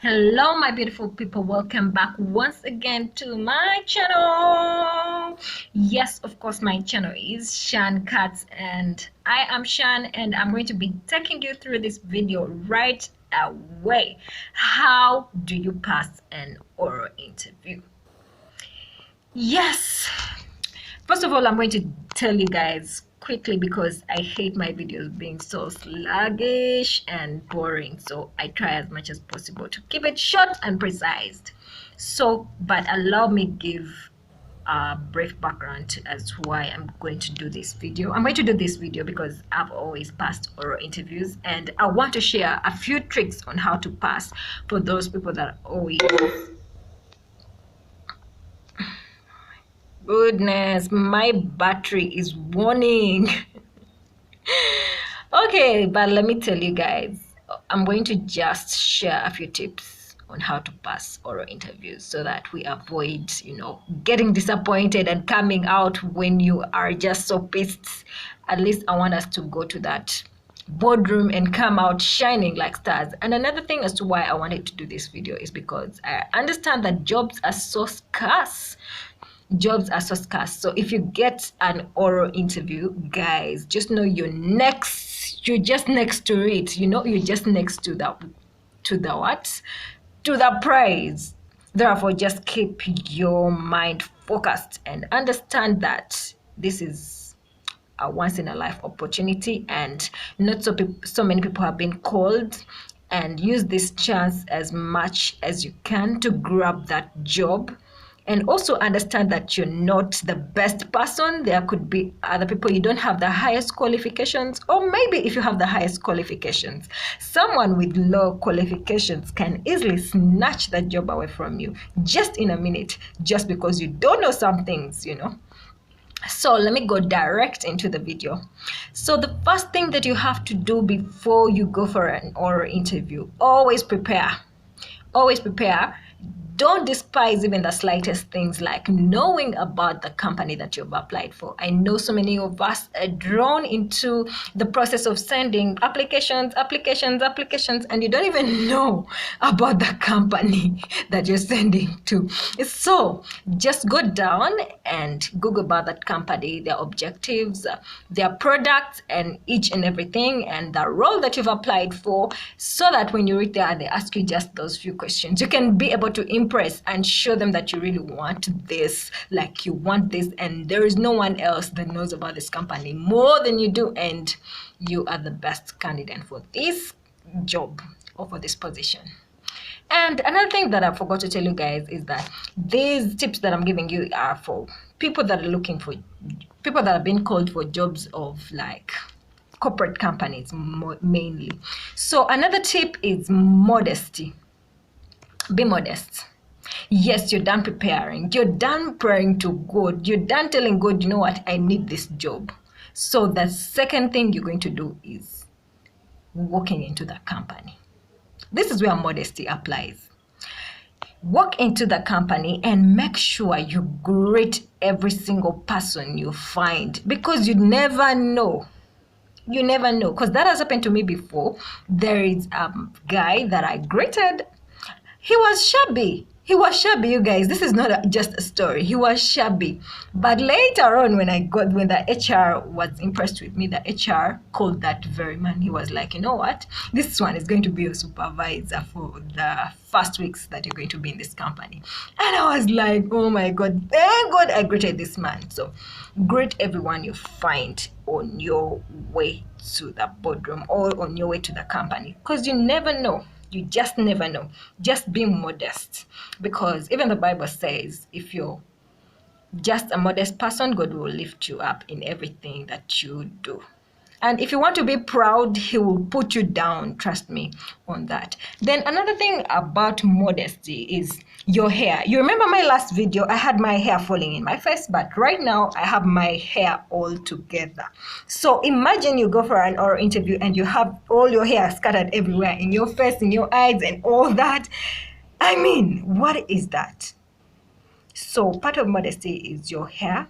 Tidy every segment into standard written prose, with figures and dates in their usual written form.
Hello my beautiful people, welcome back once again to my channel. Yes, of course, my channel is Shan Katz and I am Shan, and I'm going to be taking you through this video right away. How do you pass an oral interview? Yes, first of all, I'm going to tell you guys quickly because I hate my videos being so sluggish and boring. So I try as much as possible to keep it short and precise. So, but allow me give a brief background as to why I'm going to do this video. I'm going to do this video because I've always passed oral interviews and I want to share a few tricks on how to pass for those people that always... Goodness, my battery is warning. Okay, but let me tell you guys, I'm going to just share a few tips on how to pass oral interviews so that we avoid, getting disappointed and coming out when you are just so pissed. At least I want us to go to that boardroom and come out shining like stars. And another thing as to why I wanted to do this video is because I understand that jobs are so scarce. So if you get an oral interview, guys, just know you're just next to it. You're just next to the prize. Therefore, just keep your mind focused and understand that this is a once in a life opportunity, and not so many people have been called. And use this chance as much as you can to grab that job. And also understand that you're not the best person. There could be other people, you don't have the highest qualifications, or maybe if you have the highest qualifications, someone with low qualifications can easily snatch that job away from you just in a minute, just because you don't know some things. So let me go direct into the video. So the first thing that you have to do before you go for an oral interview, always prepare. Don't despise even the slightest things, like knowing about the company that you've applied for. I know so many of us are drawn into the process of sending applications, and you don't even know about the company that you're sending to. So just go down and Google about that company, their objectives, their products, and each and everything, and the role that you've applied for, so that when you reach there and they ask you just those few questions, you can be able to impress and show them that you really want this, like you want this, and there is no one else that knows about this company more than you do, and you are the best candidate for this job or for this position. And another thing that I forgot to tell you guys is that these tips that I'm giving you are for people that have been called for jobs of like corporate companies mainly. So another tip is modesty. Be modest. Yes, you're done preparing. You're done praying to God. You're done telling God, you know what, I need this job. So the second thing you're going to do is walking into the company. This is where modesty applies. Walk into the company and make sure you greet every single person you find, because you never know, because that has happened to me before. There is a guy that I greeted. He was shabby, you guys. This is not just a story. He was shabby. But later on, when the HR was impressed with me, the HR called that very man. He was like, you know what? This one is going to be your supervisor for the first weeks that you're going to be in this company. And I was like, oh my God, thank God I greeted this man. So greet everyone you find on your way to the boardroom or on your way to the company, because you never know. You just never know. Just be modest, because even the Bible says if you're just a modest person, God will lift you up in everything that you do. And if you want to be proud, he will put you down. Trust me on that. Then another thing about modesty is your hair. You remember my last video, I had my hair falling in my face, but right now I have my hair all together. So imagine you go for an oral interview and you have all your hair scattered everywhere, in your face, in your eyes, and all that. I mean, what is that? So part of modesty is your hair,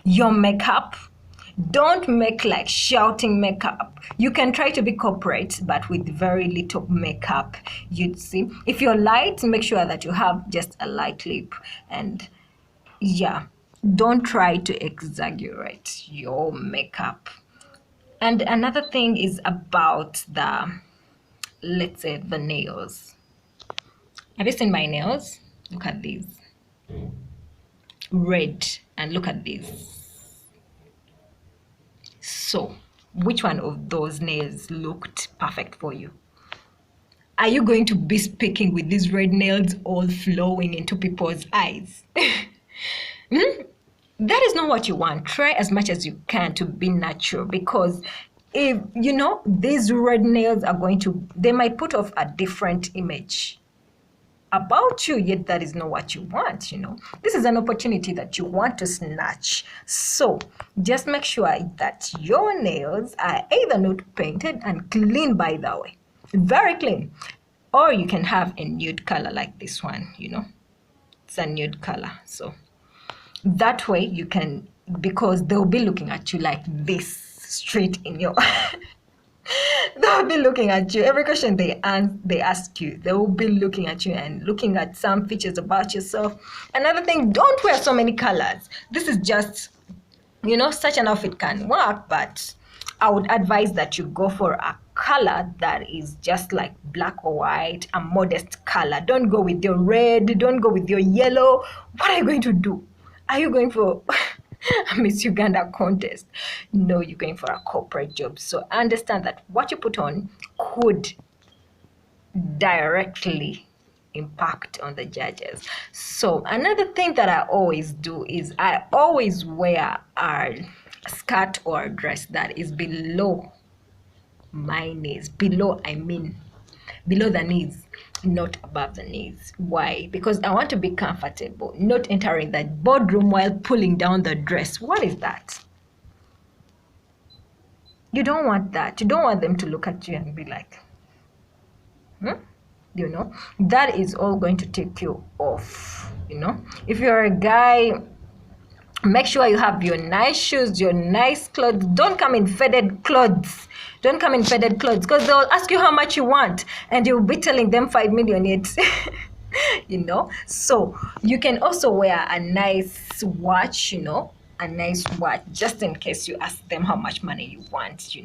your makeup, Don't make like shouting makeup. You can try to be corporate, but with very little makeup. You'd see. If you're light, make sure that you have just a light lip. And yeah, don't try to exaggerate your makeup. And another thing is about let's say, the nails. Have you seen my nails? Look at these. Red. And look at these. So, which one of those nails looked perfect for you? Are you going to be speaking with these red nails all flowing into people's eyes? That is not what you want. Try as much as you can to be natural, because if you know these red nails are they might put off a different image about you, yet that is not what you want. This is an opportunity that you want to snatch. So just make sure that your nails are either not painted and clean, by the way, very clean, or you can have a nude color like this one. It's a nude color. So that way you can, because they'll be looking at you like this, straight in your they'll be looking at you. Every question they ask you, they will be looking at you and looking at some features about yourself. Another thing, don't wear so many colors. This is just, such an outfit can work, but I would advise that you go for a color that is just like black or white, a modest color. Don't go with your red, don't go with your yellow. What are you going to do? Are you going for a Miss Uganda contest? No, you're going for a corporate job. So understand that what you put on could directly impact on the judges. So another thing that I always do is I always wear a skirt or a dress that is below my knees. Below the knees, not above the knees. Why? Because I want to be comfortable, not entering that boardroom while pulling down the dress. What is that? You don't want that. You don't want them to look at you and be like, that is all going to take you off. If you're a guy, make sure you have your nice shoes, your nice clothes. Don't come in faded clothes. Don't come in faded clothes, because they'll ask you how much you want and you'll be telling them 5 million yet. So you can also wear a nice watch, a nice watch, just in case you ask them how much money you want,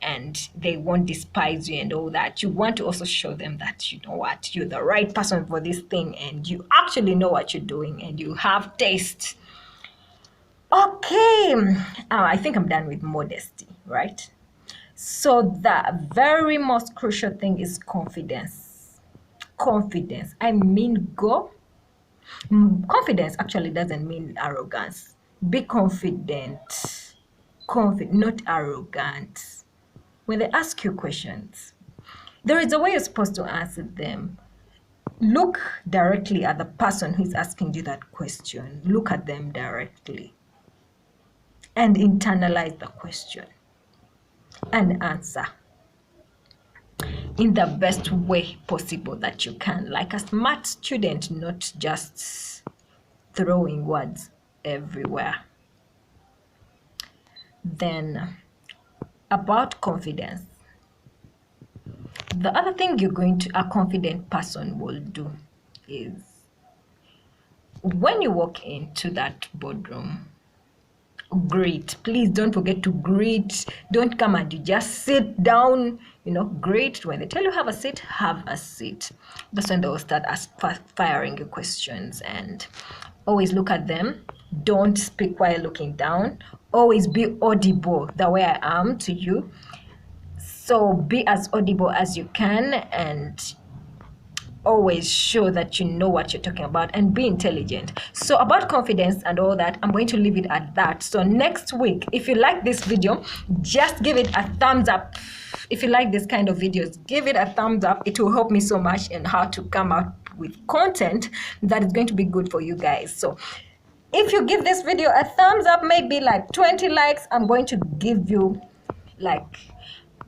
and they won't despise you and all that. You want to also show them that, you're the right person for this thing and you actually know what you're doing and you have taste. Okay, I think I'm done with modesty, right? So the very most crucial thing is confidence. Confidence. I mean, confidence actually doesn't mean arrogance. Be confident. Not arrogant. When they ask you questions, there is a way you're supposed to answer them. Look directly at the person who's asking you that question. Look at them directly and internalize the question and answer in the best way possible that you can, like a smart student, not just throwing words everywhere. Then about confidence, the other thing a confident person will do is, when you walk into that boardroom, greet. Please don't forget to greet. Don't come and you just sit down. Greet. When they tell you have a seat, have a seat. That's when they will start firing you questions, and always look at them. Don't speak while looking down. Always be audible the way I am to you. So be as audible as you can, and always show that you know what you're talking about, and be intelligent. So about confidence and all that, I'm going to leave it at that. So next week, if you like this video, just give it a thumbs up. If you like this kind of videos, give it a thumbs up. It will help me so much in how to come out with content that is going to be good for you guys. So if you give this video a thumbs up, maybe like 20 likes, I'm going to give you like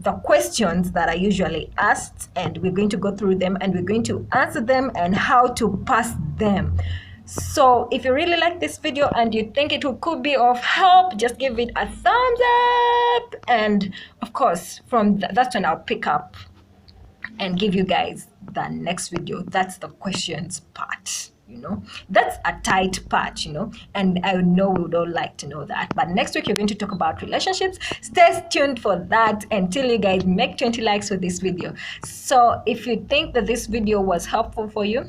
the questions that are usually asked, and we're going to go through them and we're going to answer them and how to pass them. So if you really like this video and you think it could be of help, just give it a thumbs up. And of course, from that's when I'll pick up and give you guys the next video. That's the questions part. That's a tight part, and I know we would all like to know that. But next week, you're going to talk about relationships. Stay tuned for that until you guys make 20 likes for this video. So if you think that this video was helpful for you,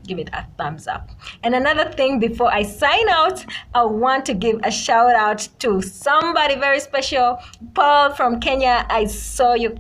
give it a thumbs up. And another thing, before I sign out, I want to give a shout out to somebody very special. Paul from Kenya, I saw you.